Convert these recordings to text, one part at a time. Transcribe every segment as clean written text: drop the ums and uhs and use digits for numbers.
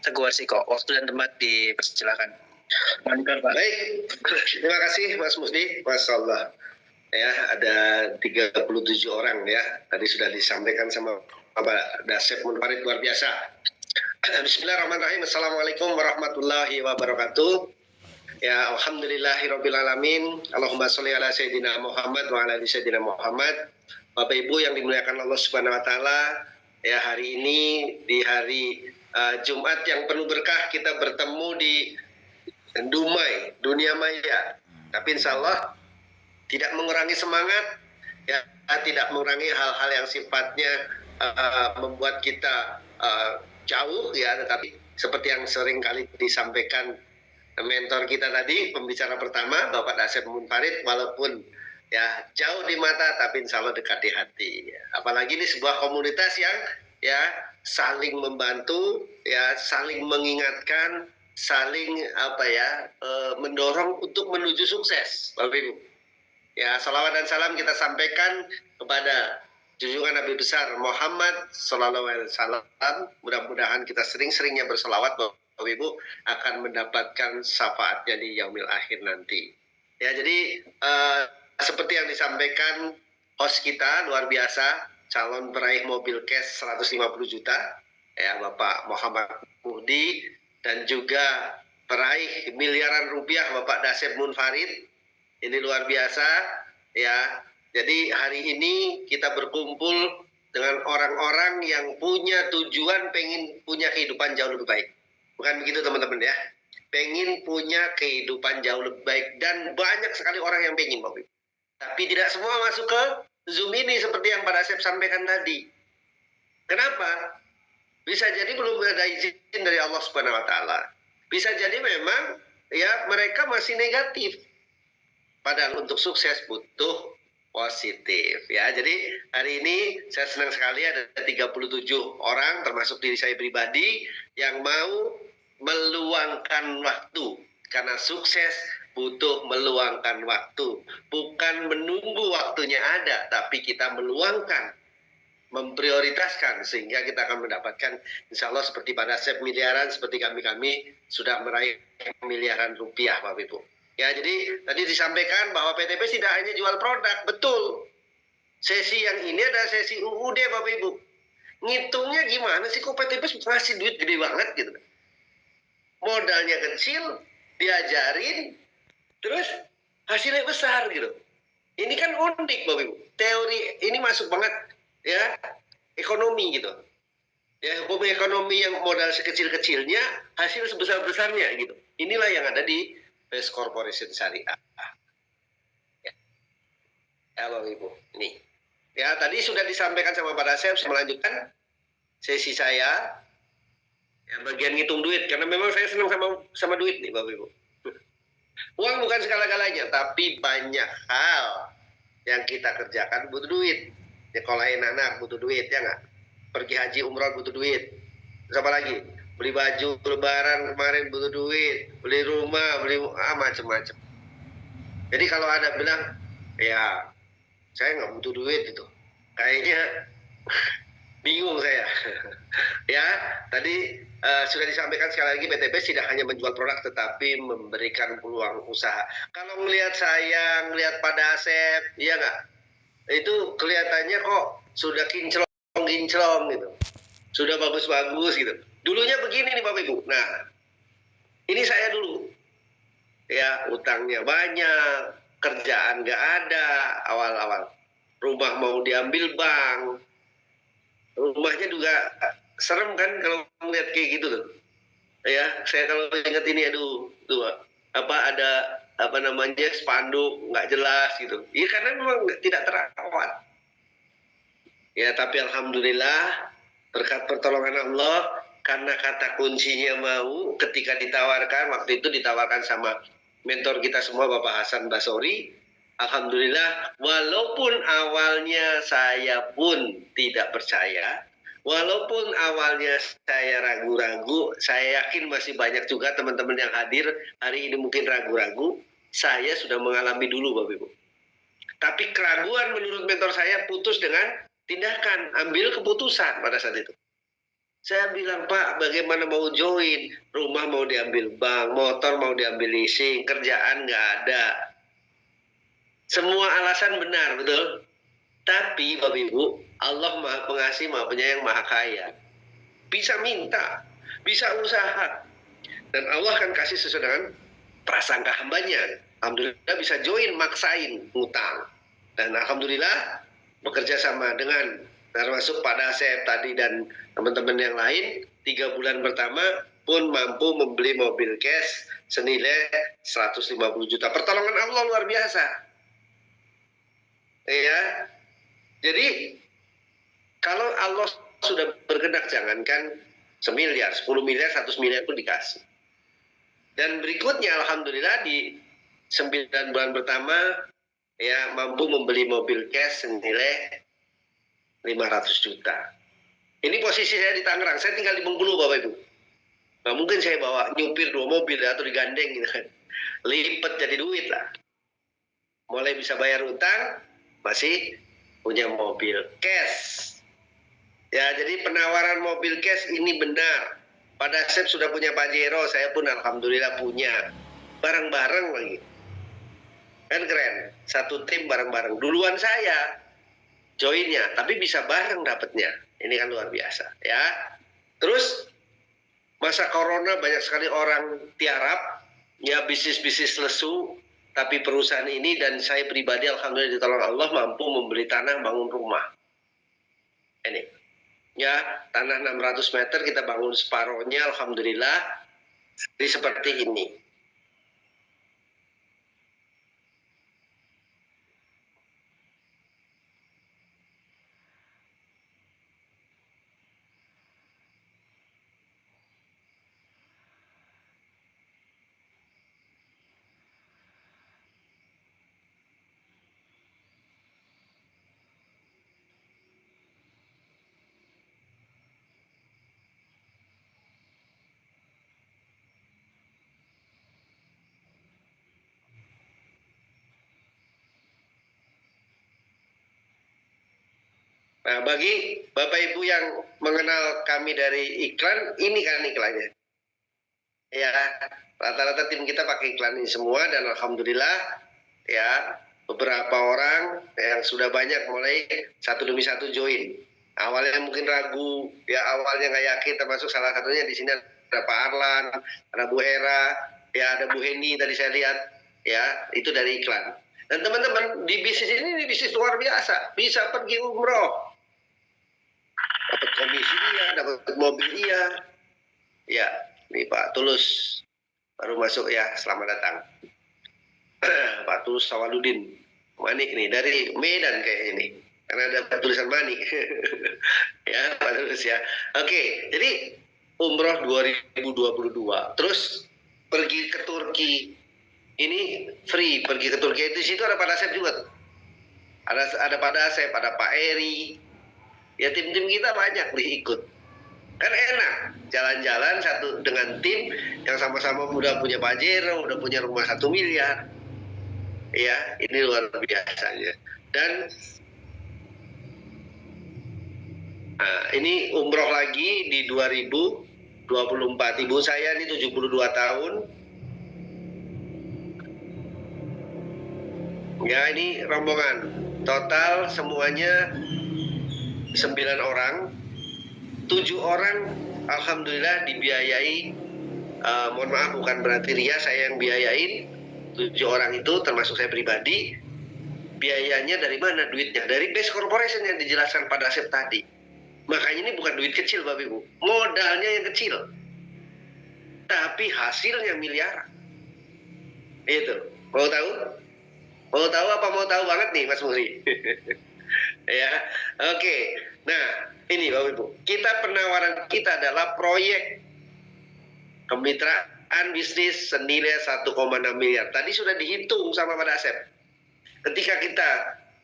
Teguh Warsiko. Waktu dan tempat dipersilakan. Mantap, Pak. Baik, terima kasih Mas Musdi. Masya Allah. Ya, ada 37 orang ya. Tadi sudah disampaikan sama Bapak Dasep Munfarid, luar biasa. Bismillahirrahmanirrahim. Assalamualaikum warahmatullahi wabarakatuh. Ya, alhamdulillahirrabbilalamin. Allahumma sholli ala sayyidina Muhammad wa ala ali sayyidina Muhammad. Bapak Ibu yang dimuliakan Allah Subhanahu wa taala, ya, hari ini di hari Jumat yang penuh berkah kita bertemu di Dumai, dunia maya. Tapi insya Allah tidak mengurangi semangat, ya, tidak mengurangi hal-hal yang sifatnya membuat kita jauh, ya. Tetapi seperti yang sering kali disampaikan mentor kita tadi, pembicara pertama Bapak Dasep Munfarid, walaupun ya jauh di mata tapi insya Allah dekat di hati. Apalagi ini sebuah komunitas yang ya saling membantu, ya saling mengingatkan, saling mendorong untuk menuju sukses, Bapak Ibu. Ya, salawat dan salam kita sampaikan kepada junjungan Nabi besar Muhammad Sallallahu Alaihi Wasallam. Mudah-mudahan kita sering-seringnya bersalawat, Bapak Ibu, akan mendapatkan syafaatnya di yaumil akhir nanti. Ya, jadi seperti yang disampaikan host kita luar biasa, calon peraih mobil cash 150 juta, ya, Bapak Muhammad Muhdi, dan juga peraih miliaran rupiah Bapak Dasep Munfarid. Ini luar biasa, ya. Jadi hari ini kita berkumpul dengan orang-orang yang punya tujuan pengen punya kehidupan jauh lebih baik. Bukan begitu teman-teman ya? Pengen punya kehidupan jauh lebih baik, dan banyak sekali orang yang pengen, Bapak Ibu. Tapi tidak semua masuk ke Zoom ini seperti yang Pak Dasep sampaikan tadi. Kenapa? Bisa jadi belum ada izin dari Allah Subhanahu wa taala. Bisa jadi memang ya mereka masih negatif. Padahal untuk sukses butuh positif, ya. Jadi hari ini saya senang sekali ada 37 orang termasuk diri saya pribadi yang mau meluangkan waktu, karena sukses butuh meluangkan waktu, bukan menunggu waktunya ada, tapi kita meluangkan, memprioritaskan, sehingga kita akan mendapatkan insya Allah seperti pada Dasep miliaran, seperti kami sudah meraih miliaran rupiah, Bapak Ibu. Ya, jadi tadi disampaikan bahwa PTP tidak hanya jual produk, betul. Sesi yang ini ada sesi UUD, Bapak Ibu. Ngitungnya gimana sih, kok PTP ngasih duit gede banget gitu. Modalnya kecil, diajarin, terus hasilnya besar gitu. Ini kan unik, Bapak Ibu. Teori ini masuk banget, ya, ekonomi gitu. Ya, hukum ekonomi yang modal sekecil-kecilnya, hasil sebesar-besarnya gitu. Inilah yang ada di Best Corporation Syariah. Ya, Bapak Ibu. Ini. Ya, tadi sudah disampaikan sama Pak Dasep, saya melanjutkan sesi saya. Ya, bagian ngitung duit, karena memang saya senang sama duit nih, Bapak Ibu. Uang bukan segala-galanya, tapi banyak hal yang kita kerjakan butuh duit. Nyekolahin anak butuh duit, ya nggak? Pergi haji umroh butuh duit. Terus apa lagi? Beli baju lebaran kemarin butuh duit. Beli rumah, macam-macam. Jadi kalau ada bilang, ya saya nggak butuh duit gitu, kayaknya bingung saya. Ya, tadi sudah disampaikan sekali lagi, PTP tidak hanya menjual produk tetapi memberikan peluang usaha. Kalau melihat saya, melihat Pak Dasep, iya nggak? Itu kelihatannya kok sudah kinclong gitu. Sudah bagus-bagus gitu. Dulunya begini nih Bapak Ibu. Nah, ini saya dulu. Ya, utangnya banyak, kerjaan nggak ada awal-awal. Rumah mau diambil bank. Rumahnya juga serem kan kalau melihat kayak gitu tuh. Ya, saya kalau ingat ini, aduh, tuh ada spanduk nggak jelas gitu. Iya, karena memang tidak terawat. Ya, tapi alhamdulillah berkat pertolongan Allah, karena kata kuncinya mau, ketika ditawarkan, waktu itu ditawarkan sama mentor kita semua Bapak Hasan Basori. Alhamdulillah, walaupun awalnya saya pun tidak percaya, walaupun awalnya saya ragu-ragu, saya yakin masih banyak juga teman-teman yang hadir hari ini mungkin ragu-ragu, saya sudah mengalami dulu Bapak Ibu. Tapi keraguan menurut mentor saya putus dengan tindakan, ambil keputusan pada saat itu. Saya bilang, Pak, bagaimana mau join? Rumah mau diambil bank, motor mau diambil leasing, kerjaan nggak ada. Semua alasan benar, betul? Tapi, Bapak Ibu, Allah Maha Pengasih, Maha Penyayang, Maha Kaya. Bisa minta, bisa usaha. Dan Allah akan kasih sesuai dengan prasangka hambanya. Alhamdulillah bisa join, maksain, ngutang. Dan Alhamdulillah bekerja sama dengan termasuk Pak Dasep tadi dan teman-teman yang lain, 3 bulan pertama pun mampu membeli mobil cash senilai 150 juta. Pertolongan Allah luar biasa. Ya. Jadi kalau Allah sudah berkehendak, jangankan semiliar, 10 miliar, 100 miliar pun dikasih. Dan berikutnya Alhamdulillah di 9 bulan pertama ya mampu membeli mobil cash senilai 500 juta. Ini posisi saya di Tangerang, saya tinggal di Bengkulu Bapak Ibu. Nggak mungkin saya bawa nyupir 2 mobil atau digandeng gitu kan. Lipet jadi duit lah. Mulai bisa bayar utang, masih punya mobil cash. Ya, jadi penawaran mobil cash ini benar. Pak Dasep sudah punya Pajero, saya pun Alhamdulillah punya. Bareng-bareng lagi. Kan keren, satu tim bareng-bareng. Duluan saya joinnya, tapi bisa bareng dapatnya. Ini kan luar biasa ya. Terus masa corona banyak sekali orang tiarap, ya bisnis-bisnis lesu, tapi perusahaan ini dan saya pribadi Alhamdulillah ditolong Allah mampu membeli tanah bangun rumah. Ini ya, tanah 600 meter kita bangun separohnya Alhamdulillah. Jadi seperti ini. Nah, bagi Bapak Ibu yang mengenal kami dari iklan, ini kan iklannya. Ya, rata-rata tim kita pakai iklan ini semua dan Alhamdulillah ya beberapa orang yang sudah banyak mulai satu demi satu join. Awalnya mungkin ragu, ya awalnya nggak yakin, termasuk salah satunya di sini ada Pak Arlan, ada Bu Era, ya ada Bu Heni tadi saya lihat, ya itu dari iklan. Dan teman-teman di bisnis ini bisnis luar biasa, bisa pergi umroh, dapat komisi iya, dapat mobil iya. Ya, ini Pak Tulus baru masuk ya, selamat datang. Pak Tulus Sawaludin Manik nih dari Medan kayak ini, karena ada tulisan Manik. Ya Pak Tulus ya. Oke, jadi umroh 2022, terus pergi ke Turki ini free, pergi ke Turki itu situ ada Pak Dasep juga. Ada Pak Dasep, ada Pak Eri. Ya tim-tim kita banyak ikut. Kan enak jalan-jalan satu dengan tim yang sama-sama udah punya Pajero, udah punya rumah 1 miliar. Ya, ini luar biasanya. Dan ini umroh lagi di 2024. Ibu saya ini 72 tahun. Ya, ini rombongan. Total semuanya 9 orang, 7 orang Alhamdulillah dibiayai. Mohon maaf bukan berarti ria, saya yang biayain 7 orang itu termasuk saya pribadi. Biayanya dari mana duitnya? Dari base corporation yang dijelaskan pada Dasep tadi. Makanya ini bukan duit kecil Bapak Ibu, modalnya yang kecil, tapi hasilnya miliaran. Itu mau tahu? Mau tahu apa mau tahu banget nih Mas Muri? Ya, oke. Nah, ini Bapak Ibu, penawaran kita adalah proyek kemitraan bisnis senilai 1,6 miliar. Tadi sudah dihitung sama Pak Dasep. Ketika kita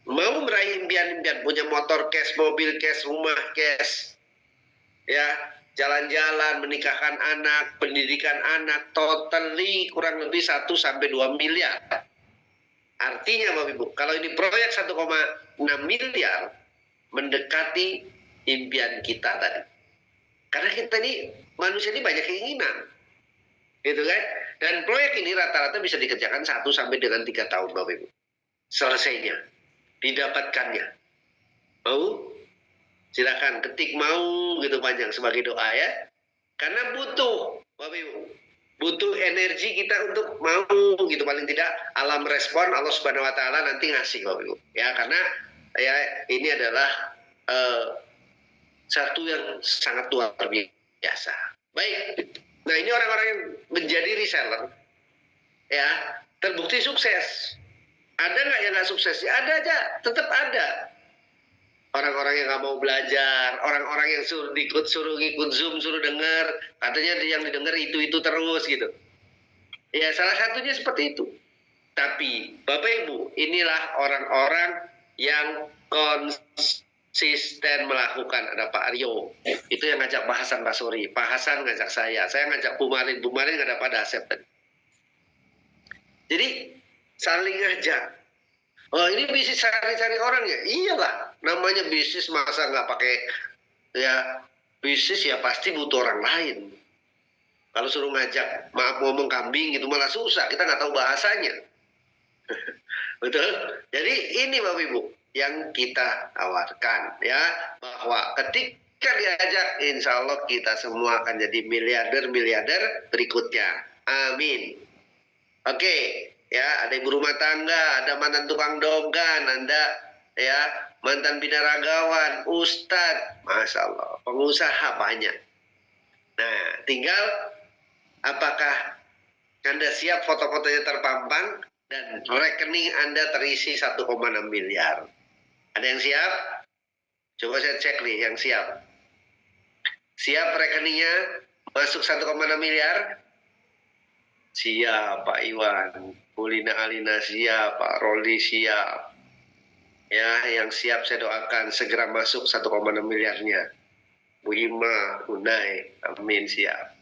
mau meraih impian-impian, punya motor cash, mobil cash, rumah cash, ya, jalan-jalan, menikahkan anak, pendidikan anak, totally kurang lebih 1 sampai 2 miliar. Artinya Bapak Ibu, kalau ini proyek 1,6 miliar, mendekati impian kita tadi. Karena kita ini manusia ini banyak keinginan, gitu kan? Dan proyek ini rata-rata bisa dikerjakan 1 sampai dengan 3 tahun, Bapak Ibu. Selesainya, didapatkannya. Mau? Silakan ketik mau gitu panjang sebagai doa ya. Karena butuh, Bapak Ibu, butuh energi kita untuk mau gitu, paling tidak alam respon, Allah Subhanahu Wa Taala nanti ngasih, Bapak Ibu. Ya, karena ya ini adalah satu yang sangat luar biasa. Baik, nah ini orang-orang yang menjadi reseller, ya terbukti sukses. Ada nggak yang nggak sukses? Ya, ada aja, tetap ada. Orang-orang yang nggak mau belajar, orang-orang yang suruh ngikut Zoom, suruh dengar, katanya yang didengar itu terus gitu. Ya salah satunya seperti itu. Tapi Bapak Ibu, inilah orang-orang yang konsisten melakukan. Ada Pak Aryo, itu yang ngajak Pak Hasan Basori, Pak Hasan ngajak saya ngajak Bu Marin nggak ada Pak Dasep tadi. Jadi saling ngajak. Oh ini bisnis cari-cari orang ya? Iyalah, namanya bisnis masa nggak pakai ya bisnis ya pasti butuh orang lain. Kalau suruh ngajak, maaf ngomong kambing gitu malah susah, kita nggak tahu bahasanya. Betul? Jadi ini Bapak Ibu yang kita tawarkan ya, bahwa ketika diajak insya Allah kita semua akan jadi miliarder berikutnya. Amin. Oke. Ya, ada ibu rumah tangga, ada mantan tukang dogan, Anda ya, mantan binaragawan, ustadz, Masya Allah, pengusaha banyak. Nah, tinggal apakah Anda siap foto-fotonya terpampang dan rekening Anda terisi 1,6 miliar. Ada yang siap? Coba saya cek nih yang siap. Siap rekeningnya masuk 1,6 miliar? Siap Pak Iwan, Bulina Alina siap, Pak Roli siap. Ya, yang siap saya doakan segera masuk 1,6 miliarnya. Bu Ima, Unai, amin siap.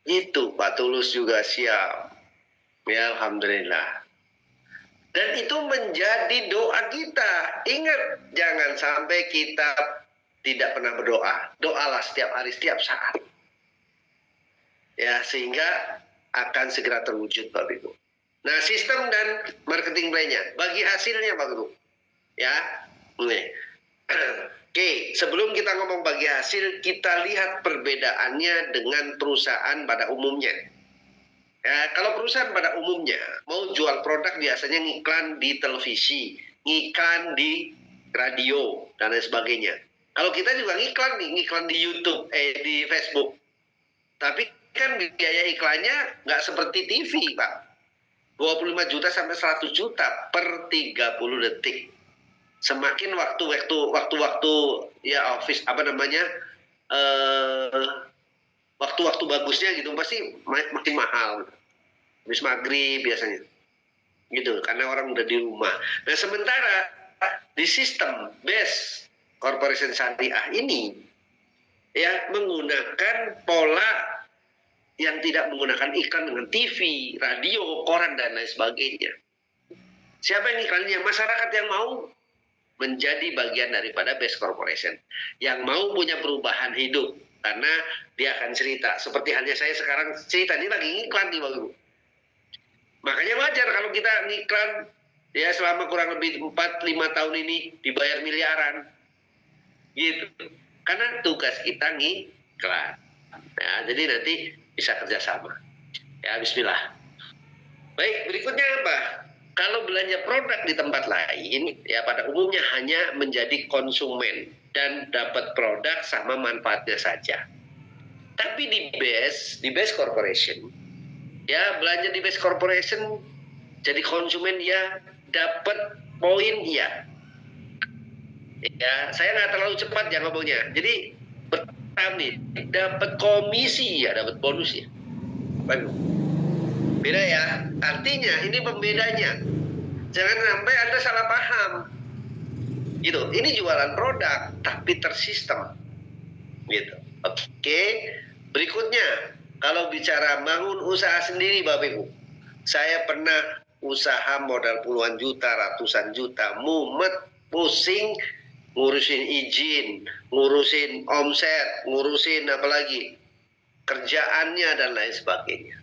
Itu Pak Tulus juga siap. Ya, Alhamdulillah. Dan itu menjadi doa kita. Ingat, jangan sampai kita tidak pernah berdoa. Doalah setiap hari, setiap saat. Ya, sehingga akan segera terwujud Bapak Ibu. Nah, sistem dan marketing plan-nya, bagi hasilnya Bapak Ibu. Ya. Nih. Oke, sebelum kita ngomong bagi hasil, kita lihat perbedaannya dengan perusahaan pada umumnya. Ya, kalau perusahaan pada umumnya mau jual produk biasanya ngiklan di televisi, ngiklan di radio dan lain sebagainya. Kalau kita juga ngiklan di YouTube, di Facebook. Tapi kan biaya iklannya nggak seperti TV, Pak. 25 juta sampai 100 juta per 30 detik. Semakin waktu-waktu ya office waktu-waktu bagusnya gitu pasti makin mahal. Habis maghrib biasanya. Gitu, karena orang udah di rumah. Nah, sementara di sistem base corporation syariah ini ya menggunakan pola yang tidak menggunakan iklan dengan TV, radio, koran, dan lain sebagainya. Siapa yang iklannya? Masyarakat yang mau menjadi bagian daripada base corporation. Yang mau punya perubahan hidup. Karena dia akan cerita. Seperti halnya saya sekarang cerita, ini lagi ngiklan nih Bapak Ibu. Makanya wajar kalau kita ngiklan, ya selama kurang lebih 4-5 tahun ini dibayar miliaran. Gitu. Karena tugas kita ngiklan. Nah, jadi nanti bisa kerjasama. Ya, bismillah. Baik, berikutnya apa? Kalau belanja produk di tempat lain, ya pada umumnya hanya menjadi konsumen dan dapat produk sama manfaatnya saja. Tapi di base corporation, ya belanja di base corporation jadi konsumen ya dapat poin ya. Ya, saya nggak terlalu cepat ya ngomongnya. Jadi nih dapat komisi ya, dapat bonus ya. Beda ya, artinya ini pembedanya. Jangan sampai Anda salah paham. Gitu, ini jualan produk tapi tersistem. Gitu. Oke. Berikutnya, kalau bicara bangun usaha sendiri Bapak Ibu. Saya pernah usaha modal puluhan juta, ratusan juta, mumet, pusing, ngurusin izin, ngurusin omset, ngurusin apa lagi, kerjaannya dan lain sebagainya.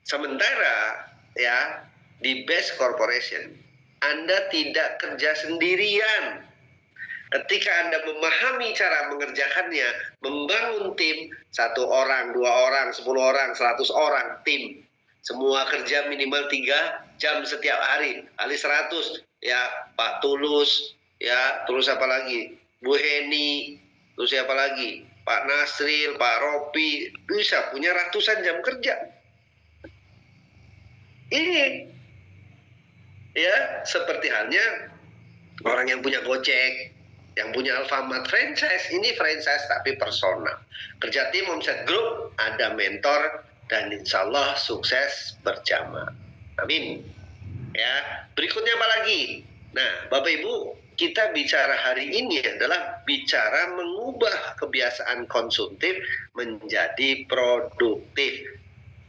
Sementara ya di Best Corporation Anda tidak kerja sendirian. Ketika Anda memahami cara mengerjakannya, membangun tim, 1 orang, 2 orang, 10 orang, 100 orang, tim. Semua kerja minimal 3 jam setiap hari, kali 100. Ya, Pak Tulus, ya, terus apa lagi? Bu Heni, terus siapa lagi? Pak Nasril, Pak Ropi, bisa punya ratusan jam kerja. Ini, ya, seperti halnya orang yang punya Gojek, yang punya Alfamart franchise, ini franchise tapi personal. Kerja tim omset grup, ada mentor, dan insya Allah sukses bersama. Amin. Ya, berikutnya apa lagi? Nah, Bapak Ibu, kita bicara hari ini adalah bicara mengubah kebiasaan konsumtif menjadi produktif.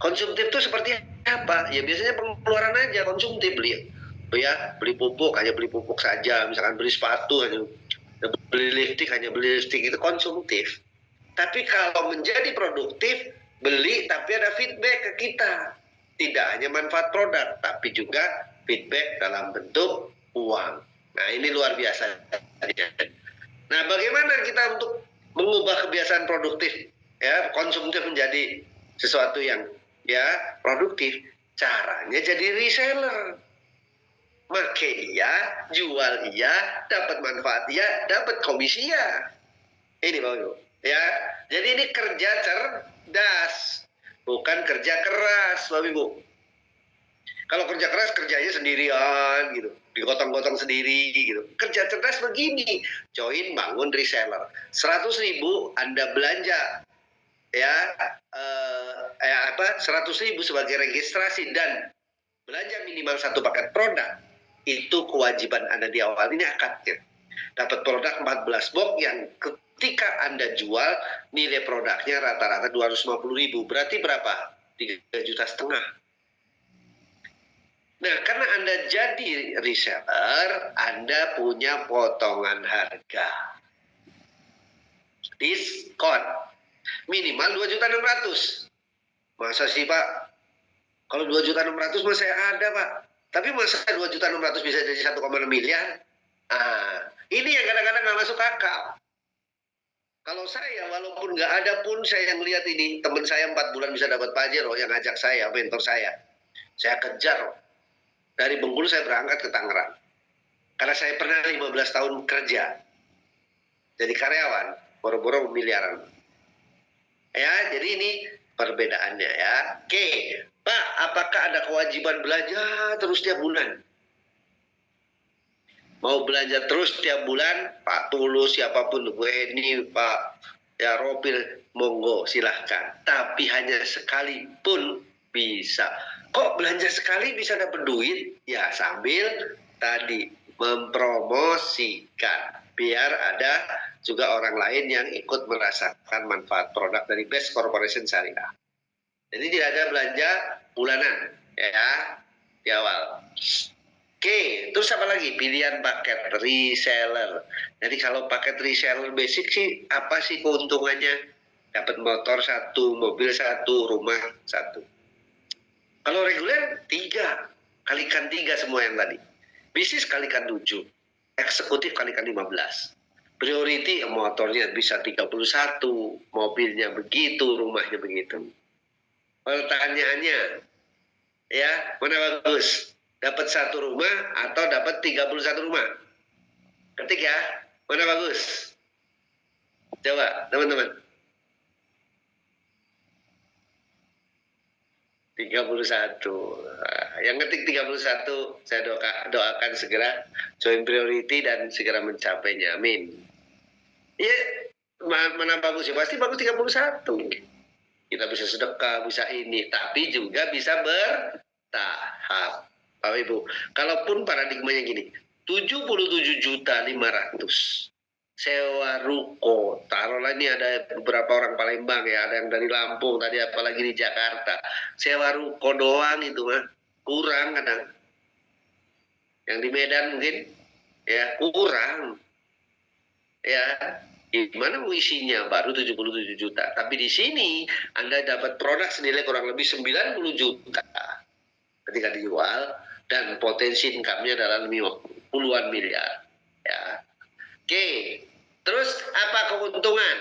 Konsumtif itu seperti apa? Ya biasanya pengeluaran aja konsumtif, beli pupuk hanya beli pupuk saja, misalkan beli sepatu hanya beli lipstick itu konsumtif. Tapi kalau menjadi produktif, beli tapi ada feedback ke kita. Tidak hanya manfaat produk, tapi juga feedback dalam bentuk uang. Nah, ini luar biasa. Nah, bagaimana kita untuk mengubah kebiasaan produktif, ya, konsumtif menjadi sesuatu yang ya produktif? Caranya jadi reseller. Make iya, jual iya, dapat manfaat iya, dapat komisi iya. Ini Bapak Ibu, ya. Jadi ini kerja cerdas, bukan kerja keras, Bapak Ibu. Kalau kerja keras kerjanya sendirian gitu, digotong-gotong sendiri gitu. Kerja cerdas begini, join bangun reseller. 100.000 Anda belanja, ya, 100.000 sebagai registrasi dan belanja minimal 1 paket produk. Itu kewajiban Anda di awal. Ini akadnya. Dapat produk 14 box yang ketika Anda jual, nilai produknya rata-rata 250.000. Berarti berapa? 3,5 juta. Nah, karena Anda jadi reseller, Anda punya potongan harga. Diskon. Minimal 2.600.000. Masa sih, Pak? Kalau 2.600.000 mah saya ada, Pak. Tapi masa 2.600.000 bisa jadi 1,6 miliar? Ini yang kadang-kadang nggak masuk akal. Kalau saya, walaupun nggak ada pun saya yang lihat ini, teman saya 4 bulan bisa dapat Pajero yang ngajak saya, mentor saya. Saya kejar. Dari Bengkulu saya berangkat ke Tangerang. Karena saya pernah 15 tahun kerja. Jadi karyawan, boro-boro miliaran. Ya, jadi ini perbedaannya ya. Oke, Pak, apakah ada kewajiban belanja terus tiap bulan? Mau belanja terus tiap bulan, Pak Tulus, siapapun, Bu Eni, Pak ya Ropil, monggo silahkan. Tapi hanya sekali pun bisa. Kok belanja sekali bisa dapat duit? Ya sambil tadi mempromosikan. Biar ada juga orang lain yang ikut merasakan manfaat produk dari Best Corporation Syariah. Jadi tidak ada belanja bulanan ya di awal. Oke, terus apa lagi? Pilihan paket reseller. Jadi kalau paket reseller basic sih apa sih keuntungannya? Dapat motor 1, mobil 1, rumah 1. Kalau reguler 3, kalikan 3 semua yang tadi. Bisnis kalikan 7. Eksekutif kalikan 15. Priority motornya bisa 31, mobilnya begitu, rumahnya begitu. Pertanyaannya, ya, mana bagus? Dapat 1 rumah atau dapat 31 rumah? Ketik ya, mana bagus? Coba, teman-teman. 31. Yang ketik 31, saya doakan segera join priority dan segera mencapainya. Amin. Ya, mana bagus ya? Pasti bagus 31. Kita bisa sedekah, bisa ini, tapi juga bisa bertahap. Bapak Ibu, kalaupun paradigmanya gini, 77.500.000 sewa ruko, taruhlah ini ada beberapa orang Palembang ya, ada yang dari Lampung tadi, apalagi di Jakarta, sewa ruko doang itu mah kurang kadang. Yang di Medan mungkin ya kurang. Ya, gimana mau isinya baru 77 juta. Tapi di sini Anda dapat produk senilai kurang lebih 90 juta ketika dijual dan potensi income-nya adalah puluhan miliar. Ya. Oke, terus apa keuntungan?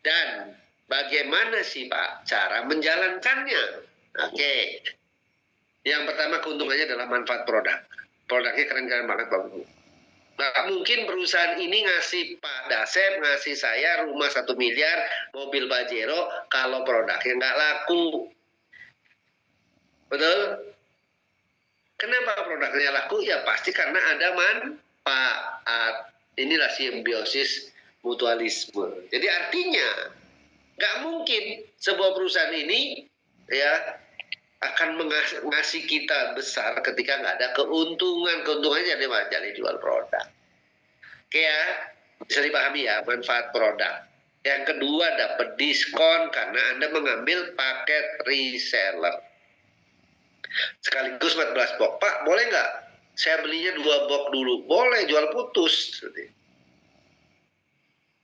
Dan bagaimana sih Pak cara menjalankannya? Oke, yang pertama keuntungannya adalah manfaat produk. Produknya keren-keren banget Pak Bu. Nah, mungkin perusahaan ini ngasih Pak Dasep, ngasih saya rumah 1 miliar, mobil Pajero, kalau produknya nggak laku. Betul? Kenapa produknya laku? Ya pasti karena ada manfaat. Inilah simbiosis mutualisme. Jadi artinya, nggak mungkin sebuah perusahaan ini ya akan ngasih kita besar ketika nggak ada keuntungan. Keuntungannya jadi jual produk. Oke ya, bisa dipahami ya manfaat produk. Yang kedua dapat diskon karena Anda mengambil paket reseller. Sekaligus 14 box. Pak, boleh nggak? Saya belinya 2 box dulu. Boleh, jual putus.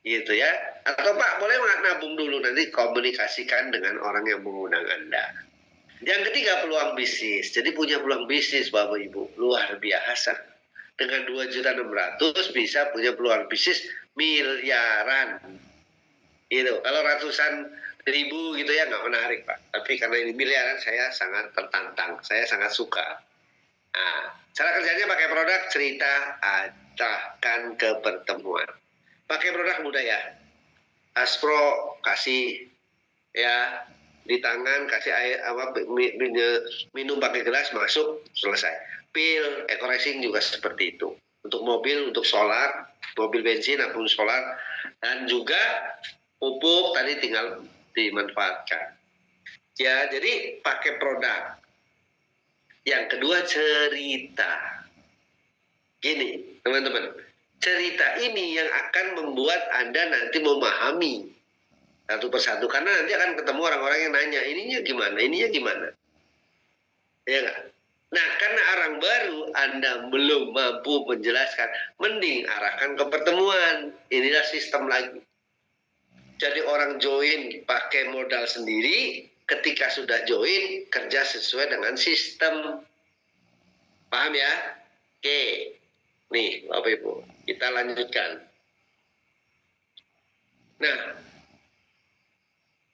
Gitu ya. Atau Pak, boleh nggak nabung dulu? Nanti komunikasikan dengan orang yang mengundang Anda. Yang ketiga peluang bisnis. Jadi punya peluang bisnis Bapak Ibu luar biasa. Dengan 2.600.000 bisa punya peluang bisnis miliaran. Gitu. Kalau ratusan ribu gitu ya nggak menarik Pak. Tapi karena ini miliaran saya sangat tertantang. Saya sangat suka. Nah, cara kerjanya pakai produk cerita arahkan ke pertemuan. Pakai produk mudah ya. Aspro kasih ya di tangan kasih air minum pakai gelas masuk selesai. Pil eco racing juga seperti itu untuk mobil, untuk solar, mobil bensin ataupun solar, dan juga pupuk tadi tinggal dimanfaatkan ya. Jadi pakai produk. Yang kedua cerita. Gini teman-teman, cerita ini yang akan membuat Anda nanti memahami satu persatu, karena nanti akan ketemu orang-orang yang nanya ininya gimana ya nggak. Nah karena orang baru Anda belum mampu menjelaskan, mending arahkan ke pertemuan. Inilah sistem lagi. Jadi orang join pakai modal sendiri, ketika sudah join kerja sesuai dengan sistem. Paham ya? Oke, nih Bapak Ibu kita lanjutkan. Nah,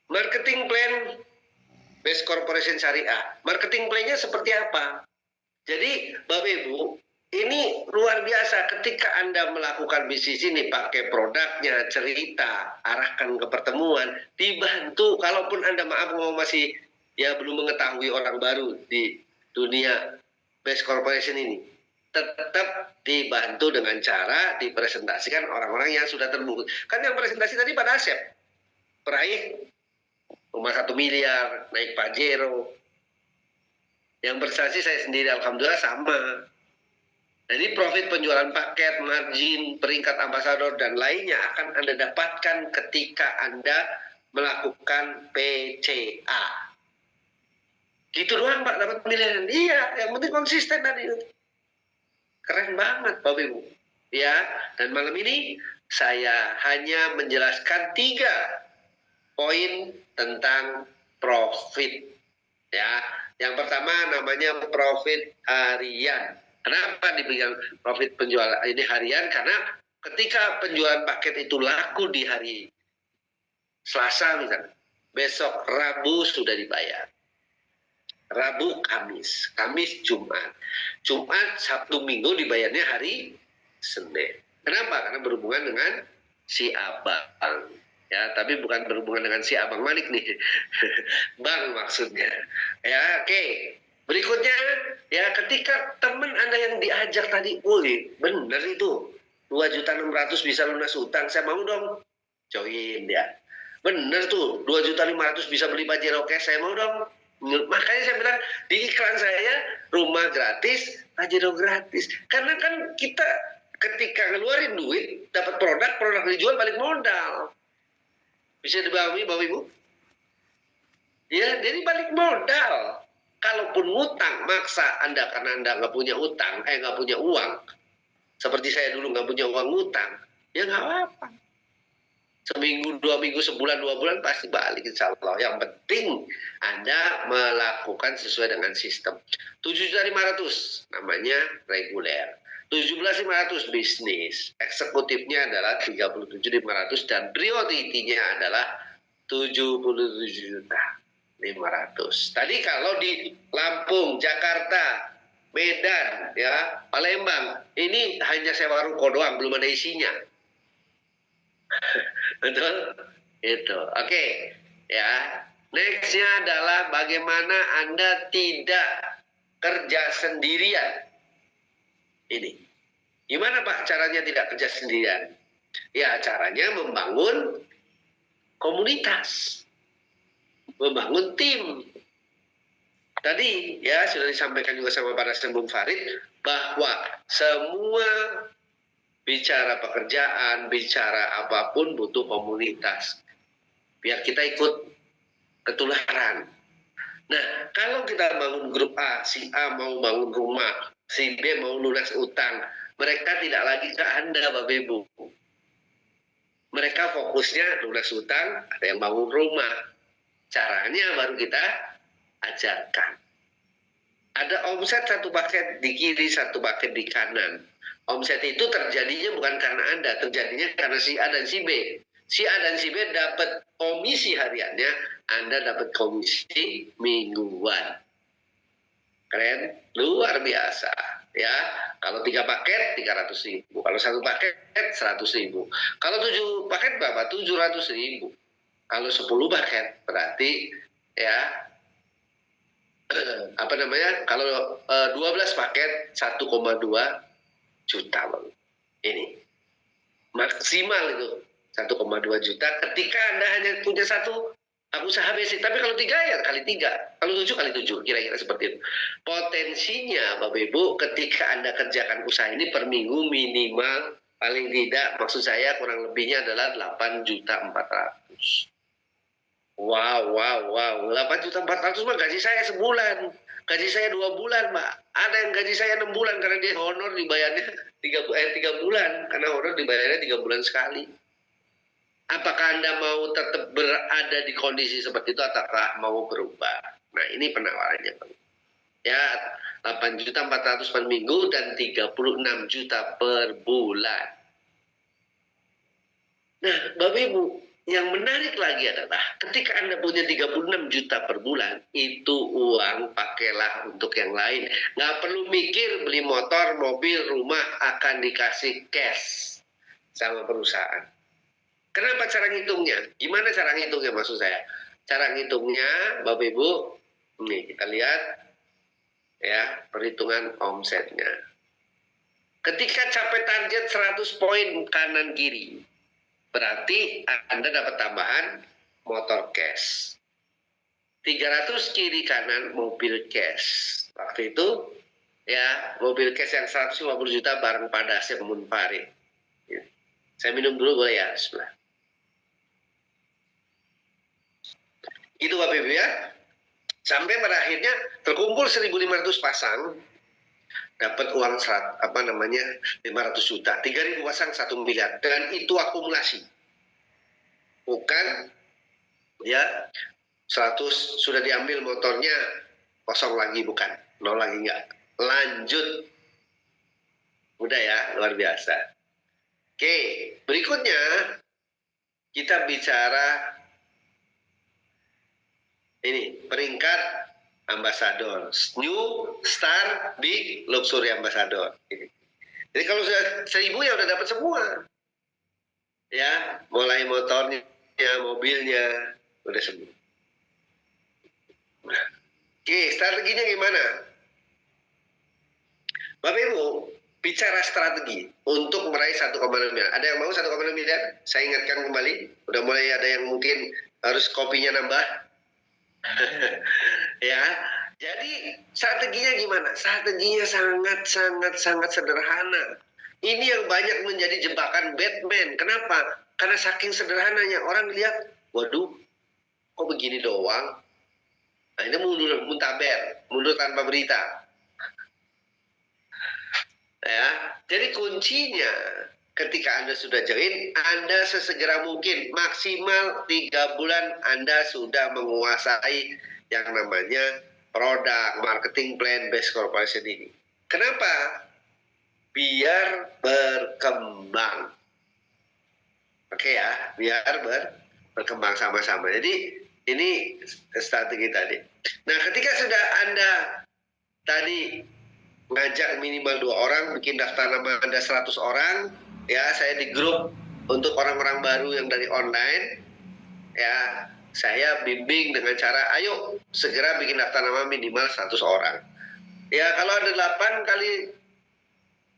marketing plan Best Corporation Syariah. Marketing plan-nya seperti apa? Jadi Bapak Ibu, ini luar biasa ketika Anda melakukan bisnis ini pakai produknya, cerita, arahkan ke pertemuan, dibantu. Kalaupun Anda maaf masih ya belum mengetahui orang baru di dunia Best Corporation ini, tetap dibantu dengan cara dipresentasikan orang-orang yang sudah terbukti. Kan yang presentasi tadi Pak Dasep, peraih rumah 1 miliar, naik Pajero. Yang prestasi saya sendiri alhamdulillah sama. Jadi profit penjualan paket, margin, peringkat ambasador dan lainnya akan Anda dapatkan ketika Anda melakukan PCA. Gitu doang Pak dapat miliaran. Iya, yang penting konsisten tadi. Keren banget Bapak Ibu. Ya, dan malam ini saya hanya menjelaskan 3 poin tentang profit. Ya, yang pertama namanya profit harian. Kenapa dibilang profit penjualan ini harian? Karena ketika penjualan paket itu laku di hari Selasa misalnya, besok Rabu sudah dibayar. Rabu, Kamis, Kamis, Jumat, Jumat, Sabtu, Minggu dibayarnya hari Senin. Kenapa? Karena berhubungan dengan si abang. Ya, tapi bukan berhubungan dengan si Abang Manik nih. Bang maksudnya. Ya, oke. Berikutnya, ya ketika teman Anda yang diajak tadi, woi, bener itu. 2.600.000 bisa lunas utang, saya mau dong. Join ya. Bener tuh, 2.500.000 bisa beli Pajero cash, saya mau dong. Makanya saya bilang, di iklan saya, rumah gratis, Pajero gratis. Karena kan kita ketika ngeluarin duit, dapat produk dijual balik modal. Bisa dipahami Bapak Ibu? Ya, jadi balik modal. Kalaupun ngutang, maksa Anda karena Anda nggak punya utang, nggak punya uang, seperti saya dulu nggak punya uang ngutang, ya nggak apa-apa. Seminggu, 2 minggu, sebulan, 2 bulan pasti balik insya Allah. Yang penting Anda melakukan sesuai dengan sistem. 7.500.000 namanya reguler. 17.500 bisnis. Eksekutifnya adalah 37.500 dan prioritinya adalah 77.500.000. Tadi kalau di Lampung, Jakarta, Medan, ya, Palembang, ini hanya sewa ruko doang, belum ada isinya. Betul? Itu. Oke. Ya. Nextnya adalah bagaimana Anda tidak kerja sendirian. Ini. Gimana Pak caranya tidak kerja sendirian? Ya caranya membangun komunitas. Membangun tim. Tadi ya sudah disampaikan juga sama para Bung Farid bahwa semua bicara pekerjaan, bicara apapun butuh komunitas. Biar kita ikut ketularan. Nah, kalau kita bangun grup A, si A mau bangun rumah, si B mau lunas utang, mereka tidak lagi ke Anda, Bapak Ibu. Mereka fokusnya lunas utang, ada yang bangun rumah. Caranya baru kita ajarkan. Ada omset satu paket di kiri, satu paket di kanan. Omset itu terjadinya bukan karena Anda, terjadinya karena si A dan si B. Si A dan si B dapat komisi hariannya, Anda dapat komisi mingguan. Keren, luar biasa. Ya, kalau 3 paket 300.000, kalau 1 paket 100.000, kalau 7 paket berapa? 700.000. Kalau 10 paket berarti ya apa namanya? Kalau 12 paket 1,2 juta Bang. Ini maksimal itu 1,2 juta ketika Anda hanya punya satu usaha basic. Tapi kalau 3 ya kali 3, kalau 7 kali 7, kira-kira seperti itu. Potensinya Bapak Ibu ketika Anda kerjakan usaha ini per minggu minimal paling tidak, maksud saya kurang lebihnya adalah 8.400.000. Wow, 8.400.000 mah gaji saya sebulan. Gaji saya 2 bulan, Pak. Ada yang gaji saya 6 bulan karena dia honor dibayarnya 3 bulan. Karena honor dibayarnya 3 bulan sekali. Apakah Anda mau tetap berada di kondisi seperti itu ataukah mau berubah? Nah, ini penawarannya, Bang. Ya, 8.400.000 per minggu dan 36 juta per bulan. Nah, Bapak Ibu, yang menarik lagi adalah ketika Anda punya 36 juta per bulan, itu uang pakailah untuk yang lain. Nggak perlu mikir beli motor, mobil, rumah akan dikasih cash sama perusahaan. Kenapa cara ngitungnya? Gimana cara ngitungnya maksud saya? Cara ngitungnya, Bapak Ibu, nih kita lihat ya perhitungan omsetnya. Ketika capai target 100 poin kanan kiri, berarti Anda dapat tambahan motor cash. 300 kiri kanan mobil cash. Waktu itu ya mobil cash yang 150 juta bareng pada Dasep Munfarid. Ya. Saya minum dulu boleh ya? Bismillah. Itu Bapak Ibu ya. Sampai pada akhirnya terkumpul 1.500 pasang, dapat uang 500 juta, 3.000 pasang 1 miliar, dan itu akumulasi. Bukan ya 100 sudah diambil motornya kosong lagi, bukan, nol lagi, enggak, lanjut. Udah ya, luar biasa. Oke, berikutnya kita bicara ini peringkat ambasador, New Star Big Luxury Ambassador. Jadi kalau sudah 1.000 ya udah dapat semua. Ya, mulai motornya, mobilnya, udah semua. Oke, strateginya gimana? Bapak Ibu, bicara strategi untuk meraih 1,6 miliar. Ada yang mau 1,6 miliar? Saya ingatkan kembali, udah mulai ada yang mungkin harus kopinya nambah. Ya, jadi strateginya gimana? Strateginya sangat sederhana. Ini yang banyak menjadi jebakan Batman. Kenapa? Karena saking sederhananya orang lihat, waduh, kok begini doang? Nah, ini mundur muntaber, mundur tanpa berita. Ya, jadi kuncinya ketika Anda sudah join, Anda sesegera mungkin, maksimal 3 bulan Anda sudah menguasai yang namanya produk marketing plan based corporation ini. Kenapa? Biar berkembang. Oke ya, biar berkembang sama-sama. Jadi ini strategi tadi. Nah, ketika sudah Anda tadi ngajak minimal 2 orang, bikin daftar nama Anda 100 orang, ya saya di grup untuk orang-orang baru yang dari online, ya saya bimbing dengan cara, ayo segera bikin daftar nama minimal 100 orang. Ya kalau ada 8 kali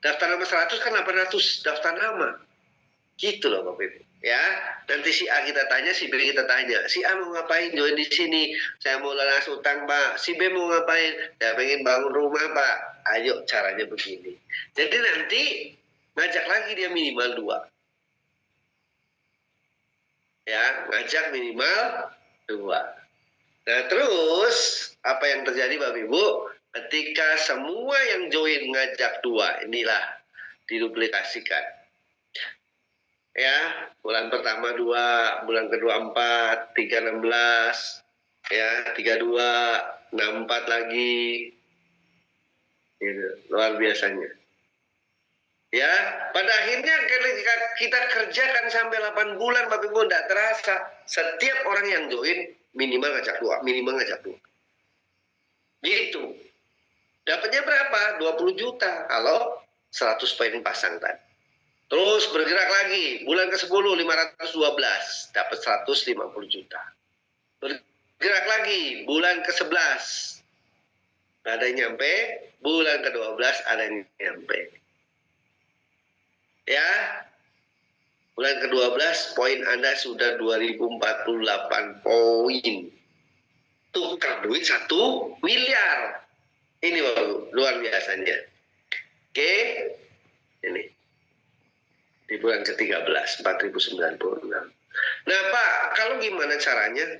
daftar nama 100 kan 800 daftar nama. Gitu loh Bapak Ibu. Ya, nanti si A kita tanya, si B kita tanya. Si A mau ngapain join di sini? Saya mau lunas utang, Pak. Si B mau ngapain? Saya pengen bangun rumah, Pak. Ayo caranya begini. Jadi nanti ngajak lagi dia minimal 2. Ya, ngajak minimal 2. Nah, terus apa yang terjadi Bapak Ibu? Ketika semua yang join ngajak 2, inilah diduplikasikan. Ya, bulan pertama 2, bulan kedua 4, 3 16, ya 32, 64 lagi, gitu, luar biasanya. Ya, pada akhirnya ketika kita kerjakan sampai 8 bulan, Bapak Ibu tidak terasa. Setiap orang yang join minimal ngajak 2, minimal ngajak 2. Gitu. Dapatnya berapa? 20 juta kalau 100 poin pasang tadi. Terus bergerak lagi, bulan ke-10 512, dapat 150 juta. Bergerak lagi, bulan ke-11, ada yang nyampe, bulan ke-12 ada yang nyampe. Ya, bulan ke-12 poin Anda sudah 2048 poin. Tukar duit 1 miliar. Ini baru luar biasanya. Oke, ini. Di bulan ke-13, 4096. Nah Pak, kalau gimana caranya?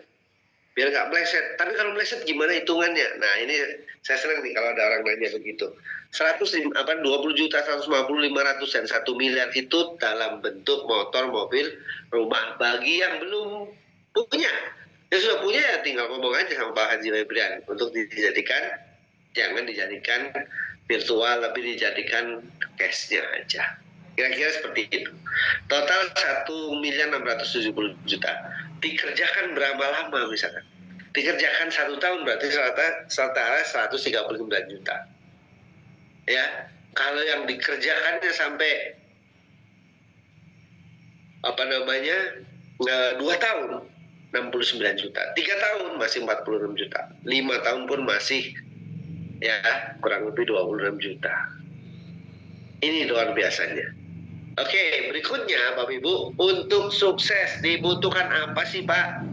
Biar nggak meleset. Tapi kalau meleset gimana hitungannya? Nah ini saya senang nih kalau ada orang nanya begitu. 20 juta, 150, 500, dan 1 miliar itu dalam bentuk motor, mobil, rumah. Bagi yang belum punya. Yang sudah punya ya tinggal ngomong aja sama Pak Haji Febrian. Untuk dijadikan, jangan dijadikan virtual, tapi dijadikan cashnya aja. Kira-kira seperti itu. Total 1.670.000.000. Dikerjakan berapa lama misalkan? Dikerjakan 1 tahun berarti setara 139 juta. Ya, kalau yang dikerjakannya sampai 2 tahun 69 juta. 3 tahun masih 46 juta. 5 tahun pun masih ya kurang lebih 26 juta. Ini luar biasanya. Oke, berikutnya Bapak Ibu, untuk sukses dibutuhkan apa sih Pak?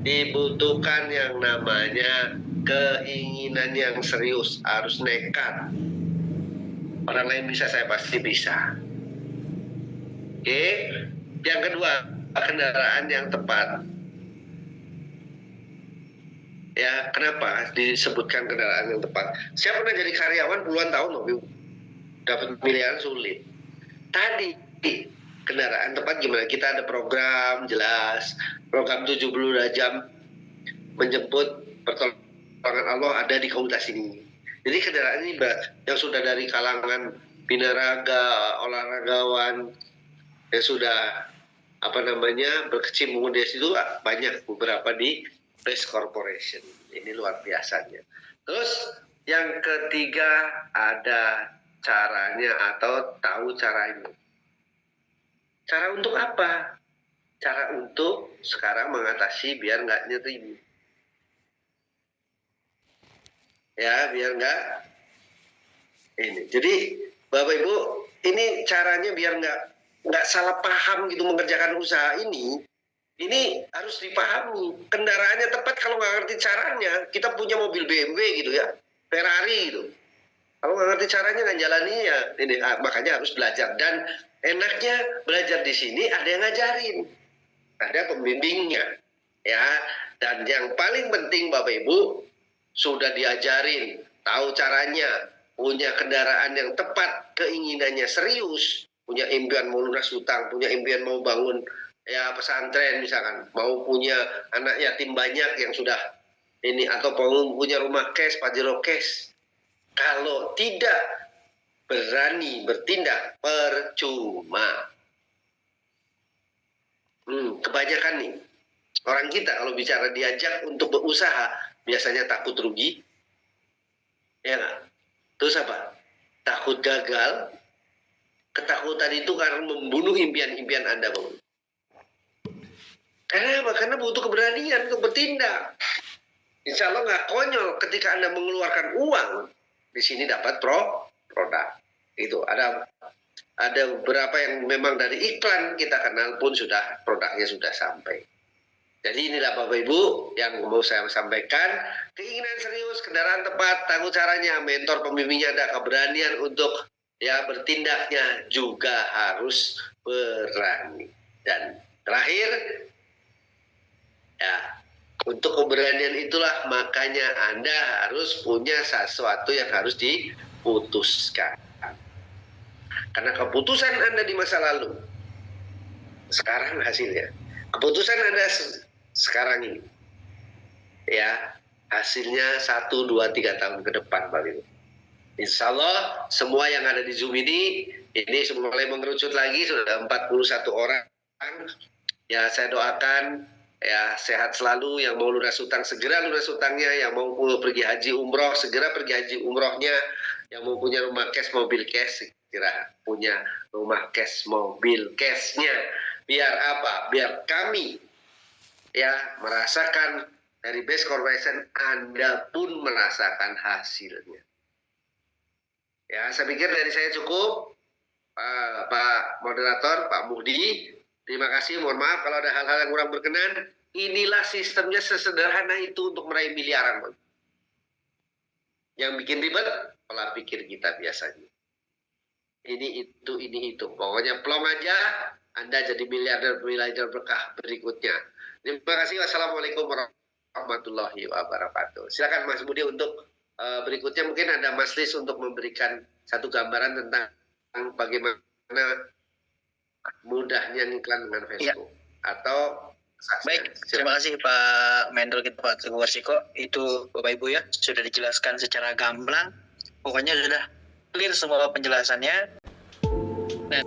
Dibutuhkan yang namanya keinginan yang serius, harus nekat. Orang lain bisa, saya pasti bisa. Oke, yang kedua, kendaraan yang tepat. Ya, kenapa disebutkan kendaraan yang tepat? Saya pernah jadi karyawan puluhan tahun Bapak Ibu. Dapat miliaran sulit. Tadi kendaraan tepat gimana? Kita ada program jelas, program 72 jam menjemput pertolongan Allah ada di komunitas ini. Jadi kendaraan ini yang sudah dari kalangan binaraga, olahragawan, yang sudah berkecimpung di situ banyak, beberapa di Best Corporation. Ini luar biasanya. Terus yang ketiga ada caranya atau tahu caranya. Cara untuk apa? Cara untuk sekarang mengatasi biar nggak nyeri. Ya, biar nggak ini. Jadi Bapak Ibu, ini caranya biar nggak salah paham gitu mengerjakan usaha ini. Ini harus dipahami. Kendaraannya tepat, kalau nggak ngerti caranya, kita punya mobil BMW gitu ya, Ferrari gitu. Kalau nggak ngerti caranya nggak jalaninya, ini makanya harus belajar. Dan enaknya belajar di sini ada yang ngajarin, ada pembimbingnya, ya. Dan yang paling penting Bapak Ibu, sudah diajarin, tahu caranya, punya kendaraan yang tepat, keinginannya serius, punya impian mau lunas hutang, punya impian mau bangun ya pesantren misalkan, mau punya anak yatim banyak yang sudah ini, atau mau punya rumah cash, pajero cash. Kalau tidak berani bertindak, percuma. Kebanyakan nih orang kita kalau bicara diajak untuk berusaha biasanya takut rugi, ya nggak? Terus apa? Takut gagal. Ketakutan itu karena membunuh impian-impian Anda, Bang. Karena apa? Karena butuh keberanian untuk bertindak. Insya Allah nggak konyol ketika Anda mengeluarkan uang, di sini dapat produk. Itu ada beberapa yang memang dari iklan kita kenal pun sudah produknya sudah sampai. Jadi inilah Bapak Ibu yang mau saya sampaikan. Keinginan serius, kendaraan tepat, tahu caranya, mentor pembimbingnya ada, keberanian untuk ya bertindaknya juga harus berani. Dan terakhir, ya untuk keberanian itulah makanya Anda harus punya sesuatu yang harus diputuskan. Karena keputusan Anda di masa lalu, sekarang hasilnya. Keputusan Anda sekarang ini, ya hasilnya 1, 2, 3 tahun ke depan, Pak Ibu. Insya Allah semua yang ada di Zoom ini mulai mengerucut lagi, sudah 41 orang. Ya saya doakan ya sehat selalu, yang mau lunas hutang segera lunas hutangnya, yang mau pergi haji umroh segera pergi haji umrohnya, yang mau punya rumah cash mobil cash segera punya rumah cash mobil cashnya. Biar apa? Biar kami ya merasakan dari Best Corporation, Anda pun merasakan hasilnya. Ya saya pikir dari saya cukup, Pak Moderator, Pak Muhdi. Terima kasih, mohon maaf kalau ada hal-hal yang kurang berkenan. Inilah sistemnya sesederhana itu untuk meraih miliaran, Bang. Yang bikin ribet, pola pikir kita biasanya. Ini itu. Pokoknya plong aja, Anda jadi miliarder berkah berikutnya. Terima kasih. Wassalamualaikum warahmatullahi wabarakatuh. Silakan Mas Budi untuk berikutnya, mungkin ada Mas Lis untuk memberikan satu gambaran tentang bagaimana mudahnya iklan dengan Facebook. Ya. Atau baik, terima kasih Pak Mentor kita, Pak Teguh Warsiko. Itu Bapak Ibu ya, sudah dijelaskan secara gamblang. Pokoknya sudah clear semua penjelasannya. Nah,